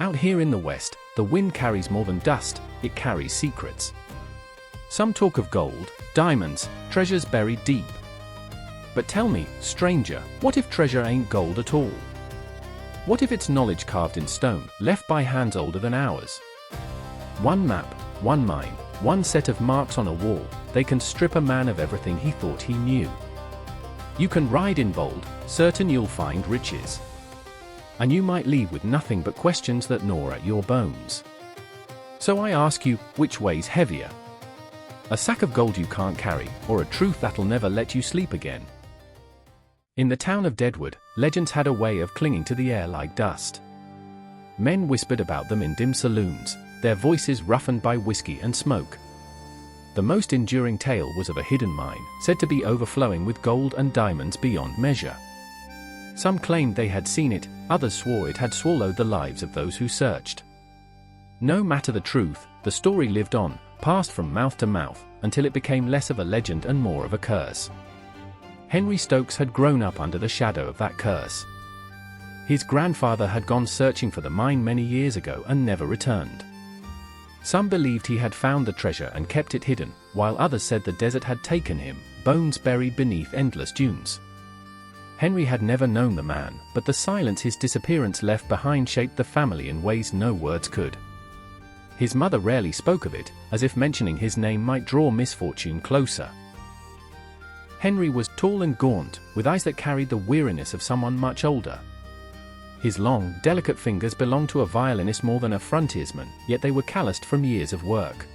Out here in the West, the wind carries more than dust, it carries secrets. Some talk of gold, diamonds, treasures buried deep. But tell me, stranger, what if treasure ain't gold at all? What if it's knowledge carved in stone, left by hands older than ours? One map, one mine, one set of marks on a wall, they can strip a man of everything he thought he knew. You can ride in bold, certain you'll find riches. And you might leave with nothing but questions that gnaw at your bones. So I ask you, which weighs heavier? A sack of gold you can't carry, or a truth that'll never let you sleep again? In the town of Deadwood, legends had a way of clinging to the air like dust. Men whispered about them in dim saloons, their voices roughened by whiskey and smoke. The most enduring tale was of a hidden mine, said to be overflowing with gold and diamonds beyond measure. Some claimed they had seen it, others swore it had swallowed the lives of those who searched. No matter the truth, the story lived on, passed from mouth to mouth, until it became less of a legend and more of a curse. Henry Stokes had grown up under the shadow of that curse. His grandfather had gone searching for the mine many years ago and never returned. Some believed he had found the treasure and kept it hidden, while others said the desert had taken him, bones buried beneath endless dunes. Henry had never known the man, but the silence his disappearance left behind shaped the family in ways no words could. His mother rarely spoke of it, as if mentioning his name might draw misfortune closer. Henry was tall and gaunt, with eyes that carried the weariness of someone much older. His long, delicate fingers belonged to a violinist more than a frontiersman, yet they were calloused from years of work.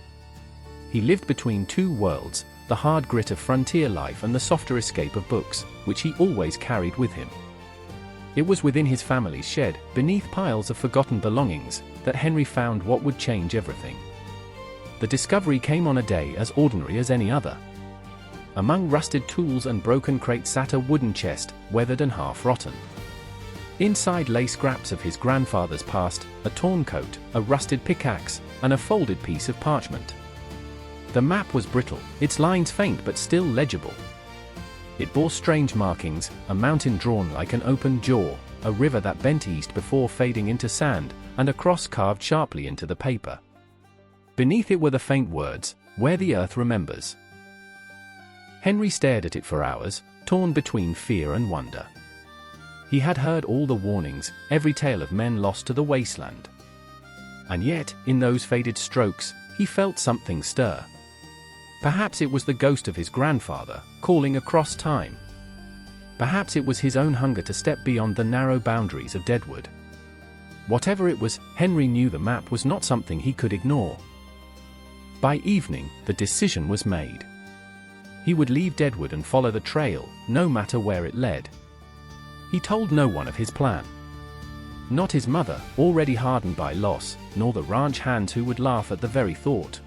He lived between two worlds, the hard grit of frontier life and the softer escape of books, which he always carried with him. It was within his family's shed, beneath piles of forgotten belongings, that Henry found what would change everything. The discovery came on a day as ordinary as any other. Among rusted tools and broken crates sat a wooden chest, weathered and half-rotten. Inside lay scraps of his grandfather's past, a torn coat, a rusted pickaxe, and a folded piece of parchment. The map was brittle, its lines faint but still legible. It bore strange markings, a mountain drawn like an open jaw, a river that bent east before fading into sand, and a cross carved sharply into the paper. Beneath it were the faint words, "Where the earth remembers." Henry stared at it for hours, torn between fear and wonder. He had heard all the warnings, every tale of men lost to the wasteland. And yet, in those faded strokes, he felt something stir. Perhaps it was the ghost of his grandfather, calling across time. Perhaps it was his own hunger to step beyond the narrow boundaries of Deadwood. Whatever it was, Henry knew the map was not something he could ignore. By evening, the decision was made. He would leave Deadwood and follow the trail, no matter where it led. He told no one of his plan. Not his mother, already hardened by loss, nor the ranch hands who would laugh at the very thought.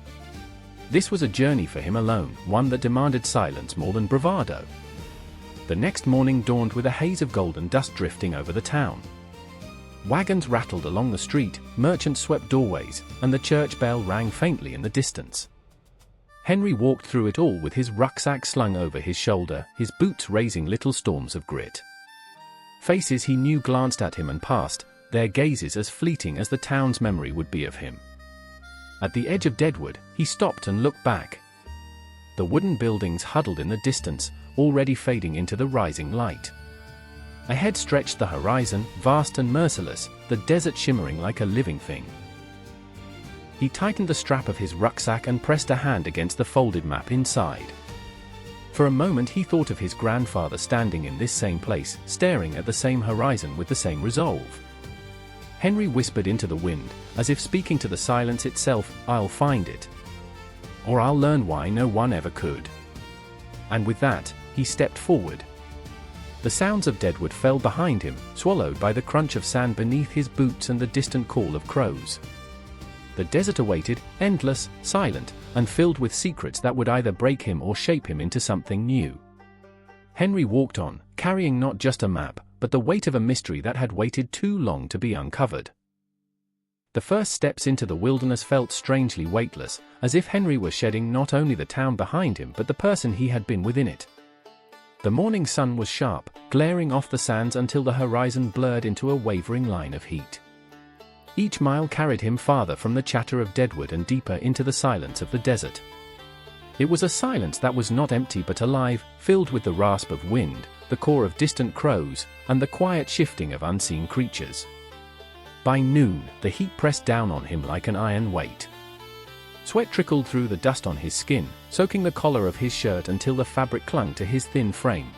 This was a journey for him alone, one that demanded silence more than bravado. The next morning dawned with a haze of golden dust drifting over the town. Wagons rattled along the street, merchants swept doorways, and the church bell rang faintly in the distance. Henry walked through it all with his rucksack slung over his shoulder, his boots raising little storms of grit. Faces he knew glanced at him and passed, their gazes as fleeting as the town's memory would be of him. At the edge of Deadwood, he stopped and looked back. The wooden buildings huddled in the distance, already fading into the rising light. Ahead stretched the horizon, vast and merciless, the desert shimmering like a living thing. He tightened the strap of his rucksack and pressed a hand against the folded map inside. For a moment he thought of his grandfather standing in this same place, staring at the same horizon with the same resolve. Henry whispered into the wind, as if speaking to the silence itself, "I'll find it. Or I'll learn why no one ever could." And with that, he stepped forward. The sounds of Deadwood fell behind him, swallowed by the crunch of sand beneath his boots and the distant call of crows. The desert awaited, endless, silent, and filled with secrets that would either break him or shape him into something new. Henry walked on, carrying not just a map, but the weight of a mystery that had waited too long to be uncovered. The first steps into the wilderness felt strangely weightless, as if Henry were shedding not only the town behind him but the person he had been within it. The morning sun was sharp, glaring off the sands until the horizon blurred into a wavering line of heat. Each mile carried him farther from the chatter of Deadwood and deeper into the silence of the desert. It was a silence that was not empty but alive, filled with the rasp of wind, the call of distant crows, and the quiet shifting of unseen creatures. By noon, the heat pressed down on him like an iron weight. Sweat trickled through the dust on his skin, soaking the collar of his shirt until the fabric clung to his thin frame.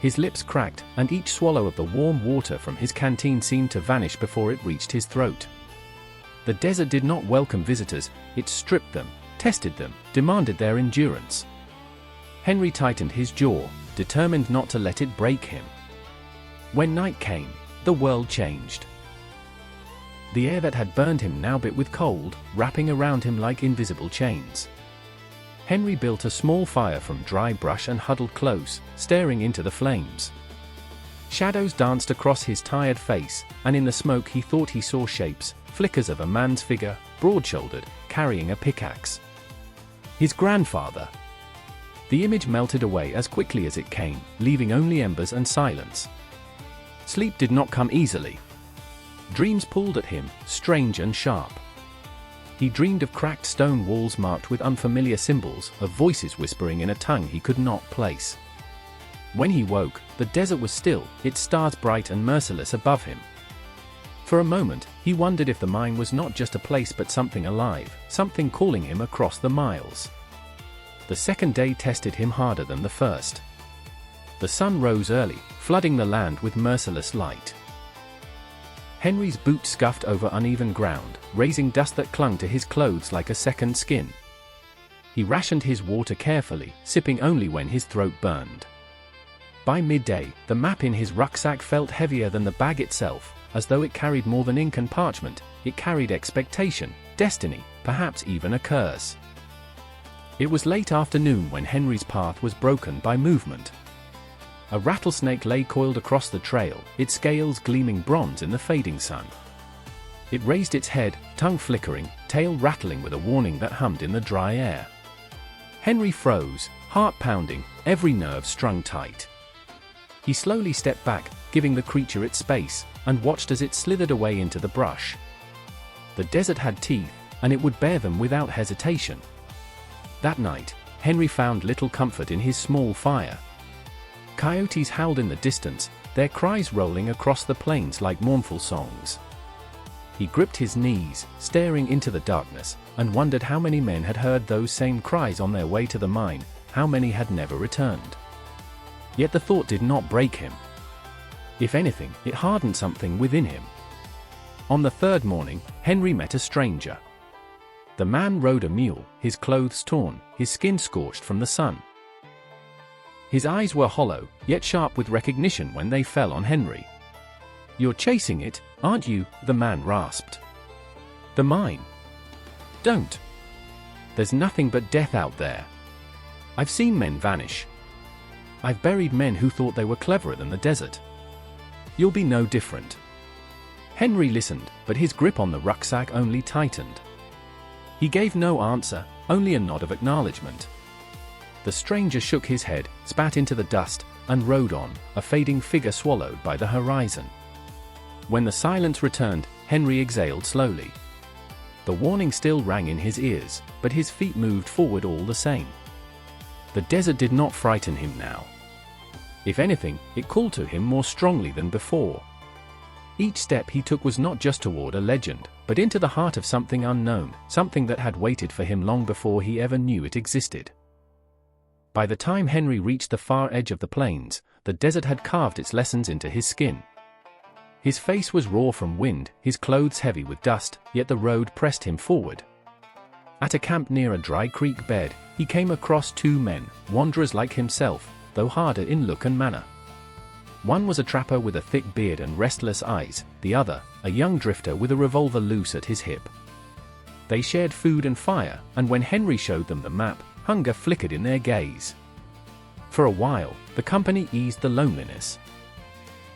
His lips cracked, and each swallow of the warm water from his canteen seemed to vanish before it reached his throat. The desert did not welcome visitors, it stripped them, tested them, demanded their endurance. Henry tightened his jaw, determined not to let it break him. When night came, the world changed. The air that had burned him now bit with cold, wrapping around him like invisible chains. Henry built a small fire from dry brush and huddled close, staring into the flames. Shadows danced across his tired face, and in the smoke he thought he saw shapes, flickers of a man's figure, broad-shouldered, carrying a pickaxe. His grandfather. The image melted away as quickly as it came, leaving only embers and silence. Sleep did not come easily. Dreams pulled at him, strange and sharp. He dreamed of cracked stone walls marked with unfamiliar symbols, of voices whispering in a tongue he could not place. When he woke, the desert was still, its stars bright and merciless above him. For a moment, he wondered if the mine was not just a place but something alive, something calling him across the miles. The second day tested him harder than the first. The sun rose early, flooding the land with merciless light. Henry's boots scuffed over uneven ground, raising dust that clung to his clothes like a second skin. He rationed his water carefully, sipping only when his throat burned. By midday, the map in his rucksack felt heavier than the bag itself, as though it carried more than ink and parchment. It carried expectation, destiny, perhaps even a curse. It was late afternoon when Henry's path was broken by movement. A rattlesnake lay coiled across the trail, its scales gleaming bronze in the fading sun. It raised its head, tongue flickering, tail rattling with a warning that hummed in the dry air. Henry froze, heart pounding, every nerve strung tight. He slowly stepped back, giving the creature its space, and watched as it slithered away into the brush. The desert had teeth, and it would bear them without hesitation. That night, Henry found little comfort in his small fire. Coyotes howled in the distance, their cries rolling across the plains like mournful songs. He gripped his knees, staring into the darkness, and wondered how many men had heard those same cries on their way to the mine, how many had never returned. Yet the thought did not break him. If anything, it hardened something within him. On the third morning, Henry met a stranger. The man rode a mule, his clothes torn, his skin scorched from the sun. His eyes were hollow, yet sharp with recognition when they fell on Henry. "You're chasing it, aren't you?" the man rasped. "The mine." "Don't. There's nothing but death out there. I've seen men vanish. I've buried men who thought they were cleverer than the desert. You'll be no different." Henry listened, but his grip on the rucksack only tightened. He gave no answer, only a nod of acknowledgement. The stranger shook his head, spat into the dust, and rode on, a fading figure swallowed by the horizon. When the silence returned, Henry exhaled slowly. The warning still rang in his ears, but his feet moved forward all the same. The desert did not frighten him now. If anything, it called to him more strongly than before. Each step he took was not just toward a legend, but into the heart of something unknown, something that had waited for him long before he ever knew it existed. By the time Henry reached the far edge of the plains, the desert had carved its lessons into his skin. His face was raw from wind, his clothes heavy with dust, yet the road pressed him forward. At a camp near a dry creek bed, he came across two men, wanderers like himself, though harder in look and manner. One was a trapper with a thick beard and restless eyes, the other, a young drifter with a revolver loose at his hip. They shared food and fire, and when Henry showed them the map, hunger flickered in their gaze. For a while, the company eased the loneliness.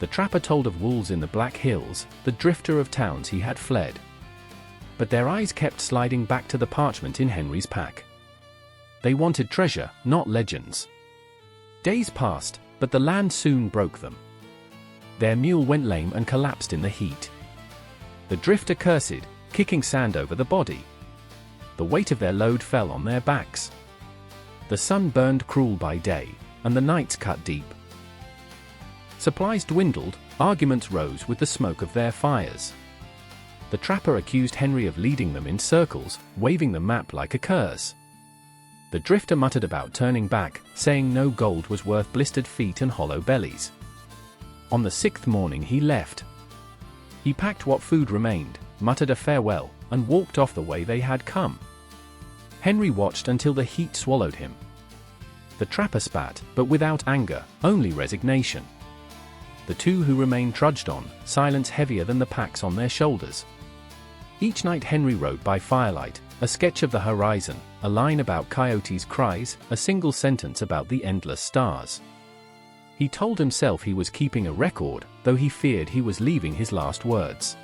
The trapper told of wolves in the Black Hills, the drifter of towns he had fled. But their eyes kept sliding back to the parchment in Henry's pack. They wanted treasure, not legends. Days passed, but the land soon broke them. Their mule went lame and collapsed in the heat. The drifter cursed, kicking sand over the body. The weight of their load fell on their backs. The sun burned cruel by day, and the nights cut deep. Supplies dwindled, arguments rose with the smoke of their fires. The trapper accused Henry of leading them in circles, waving the map like a curse. The drifter muttered about turning back, saying no gold was worth blistered feet and hollow bellies. On the 6th morning he left. He packed what food remained, muttered a farewell, and walked off the way they had come. Henry watched until the heat swallowed him. The trapper spat, but without anger, only resignation. The two who remained trudged on, silence heavier than the packs on their shoulders. Each night Henry wrote by firelight, a sketch of the horizon, a line about coyotes' cries, a single sentence about the endless stars. He told himself he was keeping a record, though he feared he was leaving his last words.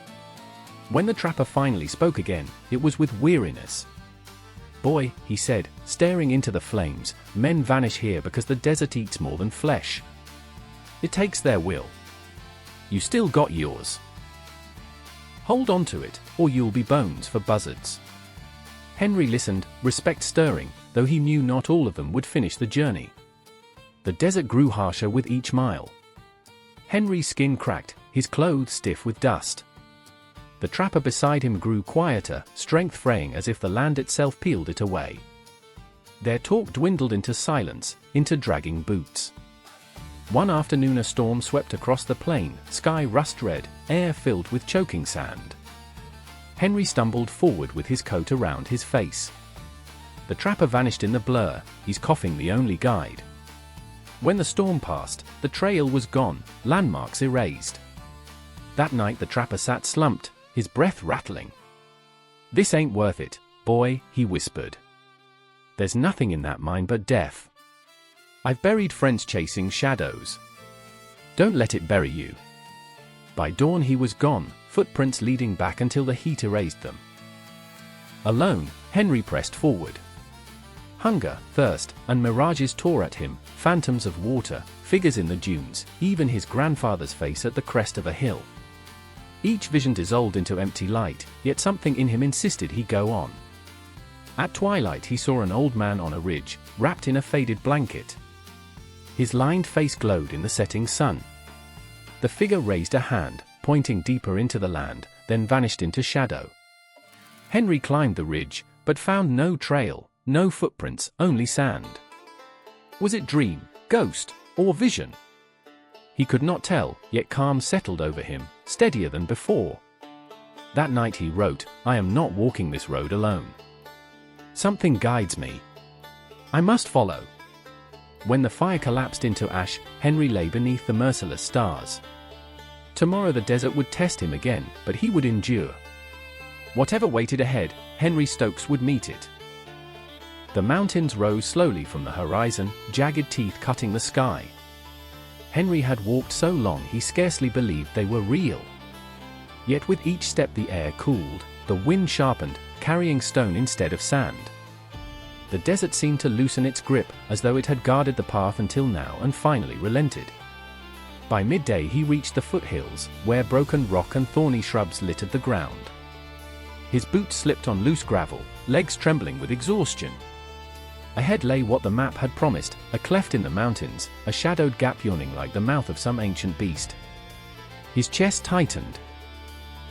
When the trapper finally spoke again, it was with weariness. "Boy," he said, staring into the flames, "men vanish here because the desert eats more than flesh. It takes their will. You still got yours. Hold on to it, or you'll be bones for buzzards." Henry listened, respect stirring, though he knew not all of them would finish the journey. The desert grew harsher with each mile. Henry's skin cracked, his clothes stiff with dust. The trapper beside him grew quieter, strength fraying as if the land itself peeled it away. Their talk dwindled into silence, into dragging boots. One afternoon a storm swept across the plain, sky rust-red, air filled with choking sand. Henry stumbled forward with his coat around his face. The trapper vanished in the blur, his coughing the only guide. When the storm passed, the trail was gone, landmarks erased. That night the trapper sat slumped, his breath rattling. "This ain't worth it, boy," he whispered. "There's nothing in that mine but death. I've buried friends chasing shadows. Don't let it bury you." By dawn he was gone, footprints leading back until the heat erased them. Alone, Henry pressed forward. Hunger, thirst, and mirages tore at him, phantoms of water, figures in the dunes, even his grandfather's face at the crest of a hill. Each vision dissolved into empty light, yet something in him insisted he go on. At twilight he saw an old man on a ridge, wrapped in a faded blanket. His lined face glowed in the setting sun. The figure raised a hand, pointing deeper into the land, then vanished into shadow. Henry climbed the ridge, but found no trail, no footprints, only sand. Was it dream, ghost, or vision? He could not tell, yet calm settled over him, steadier than before. That night he wrote, "I am not walking this road alone. Something guides me. I must follow." When the fire collapsed into ash, Henry lay beneath the merciless stars. Tomorrow the desert would test him again, but he would endure. Whatever waited ahead, Henry Stokes would meet it. The mountains rose slowly from the horizon, jagged teeth cutting the sky. Henry had walked so long he scarcely believed they were real. Yet with each step the air cooled, the wind sharpened, carrying stone instead of sand. The desert seemed to loosen its grip, as though it had guarded the path until now and finally relented. By midday he reached the foothills, where broken rock and thorny shrubs littered the ground. His boots slipped on loose gravel, legs trembling with exhaustion. Ahead lay what the map had promised, a cleft in the mountains, a shadowed gap yawning like the mouth of some ancient beast. His chest tightened.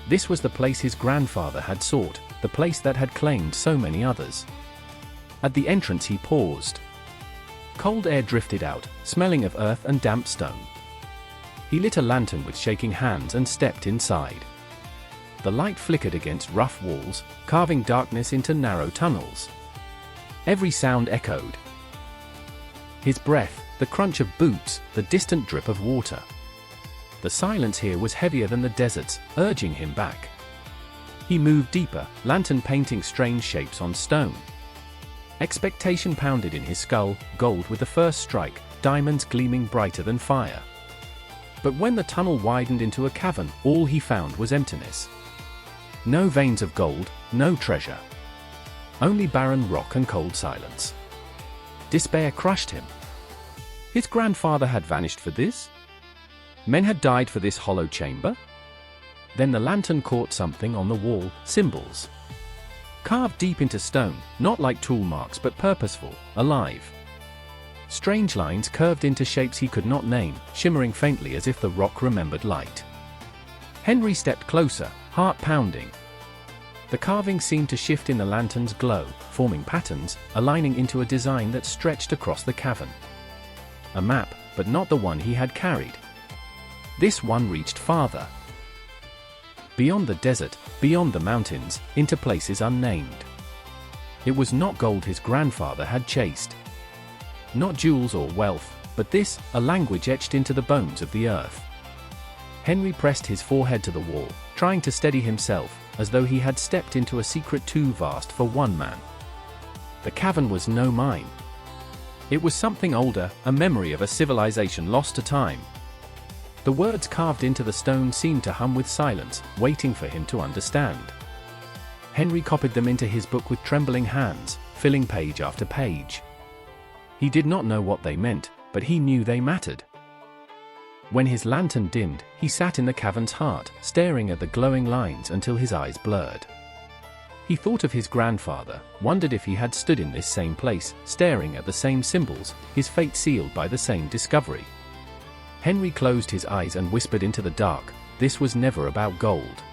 This was the place his grandfather had sought, the place that had claimed so many others. At the entrance he paused. Cold air drifted out, smelling of earth and damp stone. He lit a lantern with shaking hands and stepped inside. The light flickered against rough walls, carving darkness into narrow tunnels. Every sound echoed. His breath, the crunch of boots, the distant drip of water. The silence here was heavier than the desert's, urging him back. He moved deeper, lantern painting strange shapes on stone. Expectation pounded in his skull, gold with the first strike, diamonds gleaming brighter than fire. But when the tunnel widened into a cavern, all he found was emptiness. No veins of gold, no treasure. Only barren rock and cold silence. Despair crushed him. His grandfather had vanished for this? Men had died for this hollow chamber? Then the lantern caught something on the wall, symbols. Carved deep into stone, not like tool marks but purposeful, alive. Strange lines curved into shapes he could not name, shimmering faintly as if the rock remembered light. Henry stepped closer, heart pounding. The carving seemed to shift in the lantern's glow, forming patterns, aligning into a design that stretched across the cavern. A map, but not the one he had carried. This one reached farther. Beyond the desert, beyond the mountains, into places unnamed. It was not gold his grandfather had chased. Not jewels or wealth, but this, a language etched into the bones of the earth. Henry pressed his forehead to the wall, trying to steady himself, as though he had stepped into a secret too vast for one man. The cavern was no mine. It was something older, a memory of a civilization lost to time. The words carved into the stone seemed to hum with silence, waiting for him to understand. Henry copied them into his book with trembling hands, filling page after page. He did not know what they meant, but he knew they mattered. When his lantern dimmed, he sat in the cavern's heart, staring at the glowing lines until his eyes blurred. He thought of his grandfather, wondered if he had stood in this same place, staring at the same symbols, his fate sealed by the same discovery. Henry closed his eyes and whispered into the dark, "This was never about gold."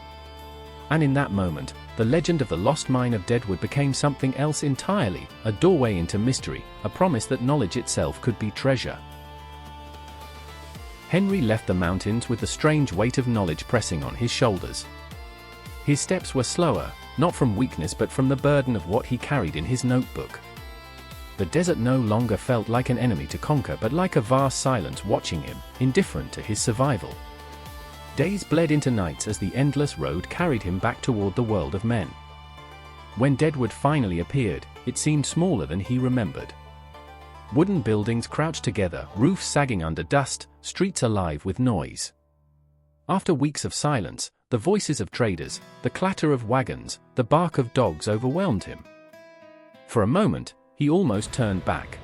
And in that moment, the legend of the lost mine of Deadwood became something else entirely, a doorway into mystery, a promise that knowledge itself could be treasure. Henry left the mountains with the strange weight of knowledge pressing on his shoulders. His steps were slower, not from weakness but from the burden of what he carried in his notebook. The desert no longer felt like an enemy to conquer but like a vast silence watching him, indifferent to his survival. Days bled into nights as the endless road carried him back toward the world of men. When Deadwood finally appeared, it seemed smaller than he remembered. Wooden buildings crouched together, roofs sagging under dust, streets alive with noise. After weeks of silence, the voices of traders, the clatter of wagons, the bark of dogs overwhelmed him. For a moment, he almost turned back.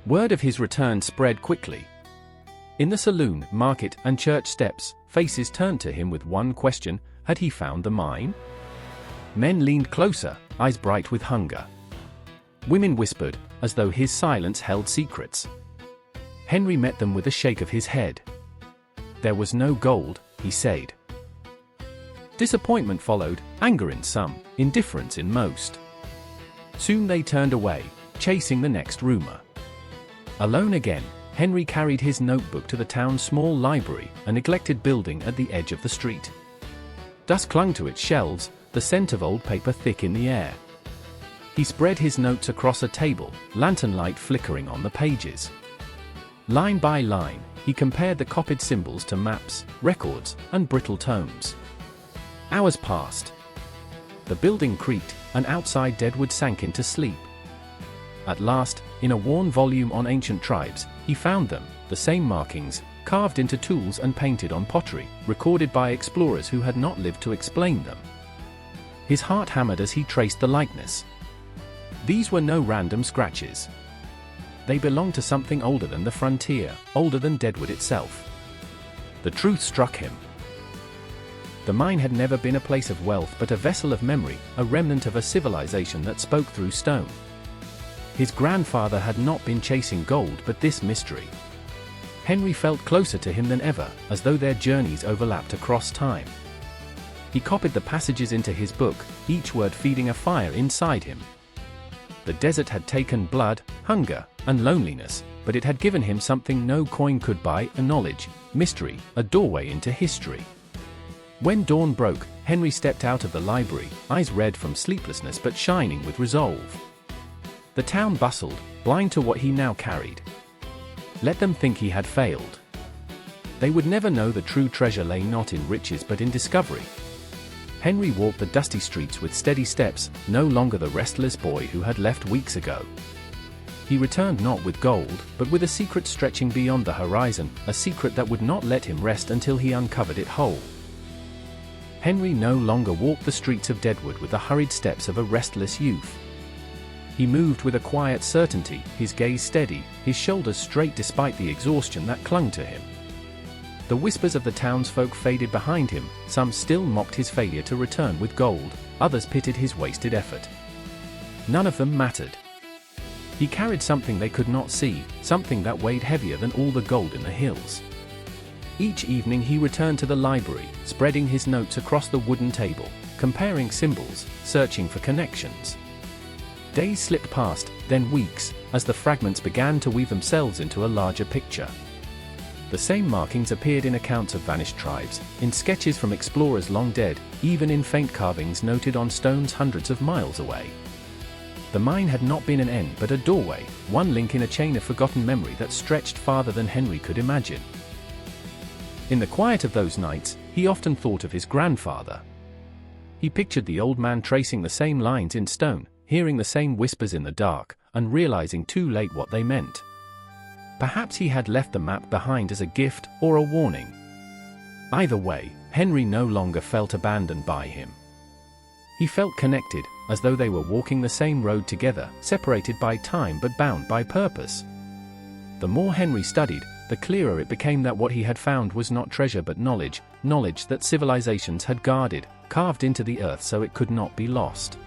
Word of his return spread quickly. In the saloon, market, and church steps, faces turned to him with one question: had he found the mine? Men leaned closer, eyes bright with hunger. Women whispered, as though his silence held secrets. Henry met them with a shake of his head. There was no gold, he said. Disappointment followed, anger in some, indifference in most. Soon they turned away, chasing the next rumor. Alone again, Henry carried his notebook to the town's small library, a neglected building at the edge of the street. Dust clung to its shelves, the scent of old paper thick in the air. He spread his notes across a table, lantern light flickering on the pages. Line by line, he compared the copied symbols to maps, records, and brittle tomes. Hours passed. The building creaked, and outside Deadwood sank into sleep. At last, in a worn volume on ancient tribes, he found them, the same markings, carved into tools and painted on pottery, recorded by explorers who had not lived to explain them. His heart hammered as he traced the likeness. These were no random scratches. They belonged to something older than the frontier, older than Deadwood itself. The truth struck him. The mine had never been a place of wealth but a vessel of memory, a remnant of a civilization that spoke through stone. His grandfather had not been chasing gold but this mystery. Henry felt closer to him than ever, as though their journeys overlapped across time. He copied the passages into his book, each word feeding a fire inside him. The desert had taken blood, hunger, and loneliness, but it had given him something no coin could buy: a knowledge, mystery, a doorway into history. When dawn broke, Henry stepped out of the library, eyes red from sleeplessness but shining with resolve. The town bustled, blind to what he now carried. Let them think he had failed. They would never know the true treasure lay not in riches but in discovery. Henry walked the dusty streets with steady steps, no longer the restless boy who had left weeks ago. He returned not with gold, but with a secret stretching beyond the horizon, a secret that would not let him rest until he uncovered it whole. Henry no longer walked the streets of Deadwood with the hurried steps of a restless youth. He moved with a quiet certainty, his gaze steady, his shoulders straight despite the exhaustion that clung to him. The whispers of the townsfolk faded behind him, some still mocked his failure to return with gold, others pitied his wasted effort. None of them mattered. He carried something they could not see, something that weighed heavier than all the gold in the hills. Each evening he returned to the library, spreading his notes across the wooden table, comparing symbols, searching for connections. Days slipped past, then weeks, as the fragments began to weave themselves into a larger picture. The same markings appeared in accounts of vanished tribes, in sketches from explorers long dead, even in faint carvings noted on stones hundreds of miles away. The mine had not been an end but a doorway, one link in a chain of forgotten memory that stretched farther than Henry could imagine. In the quiet of those nights, he often thought of his grandfather. He pictured the old man tracing the same lines in stone, hearing the same whispers in the dark, and realizing too late what they meant. Perhaps he had left the map behind as a gift or a warning. Either way, Henry no longer felt abandoned by him. He felt connected, as though they were walking the same road together, separated by time but bound by purpose. The more Henry studied, the clearer it became that what he had found was not treasure but knowledge, knowledge that civilizations had guarded, carved into the earth so it could not be lost.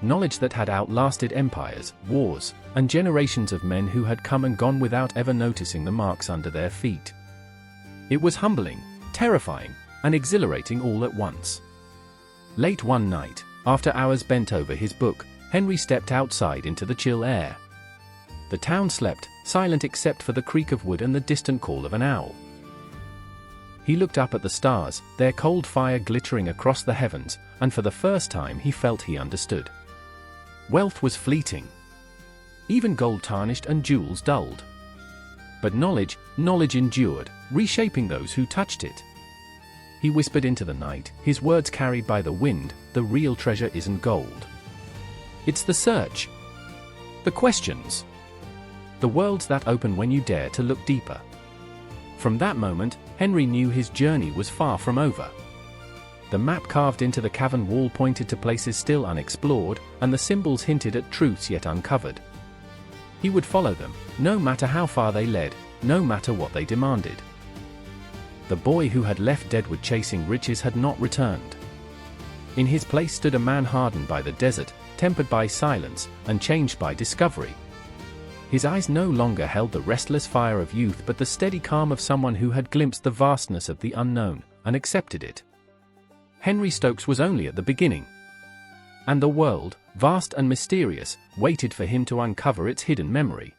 Knowledge that had outlasted empires, wars, and generations of men who had come and gone without ever noticing the marks under their feet. It was humbling, terrifying, and exhilarating all at once. Late one night, after hours bent over his book, Henry stepped outside into the chill air. The town slept, silent except for the creak of wood and the distant call of an owl. He looked up at the stars, their cold fire glittering across the heavens, and for the first time he felt he understood. Wealth was fleeting. Even gold tarnished and jewels dulled. But knowledge endured, reshaping those who touched it. He whispered into the night, his words carried by the wind, the real treasure isn't gold. It's the search. The questions. The worlds that open when you dare to look deeper. From that moment, Henry knew his journey was far from over. The map carved into the cavern wall pointed to places still unexplored, and the symbols hinted at truths yet uncovered. He would follow them, no matter how far they led, no matter what they demanded. The boy who had left Deadwood chasing riches had not returned. In his place stood a man hardened by the desert, tempered by silence, and changed by discovery. His eyes no longer held the restless fire of youth but the steady calm of someone who had glimpsed the vastness of the unknown, and accepted it. Henry Stokes was only at the beginning. And the world, vast and mysterious, waited for him to uncover its hidden memory.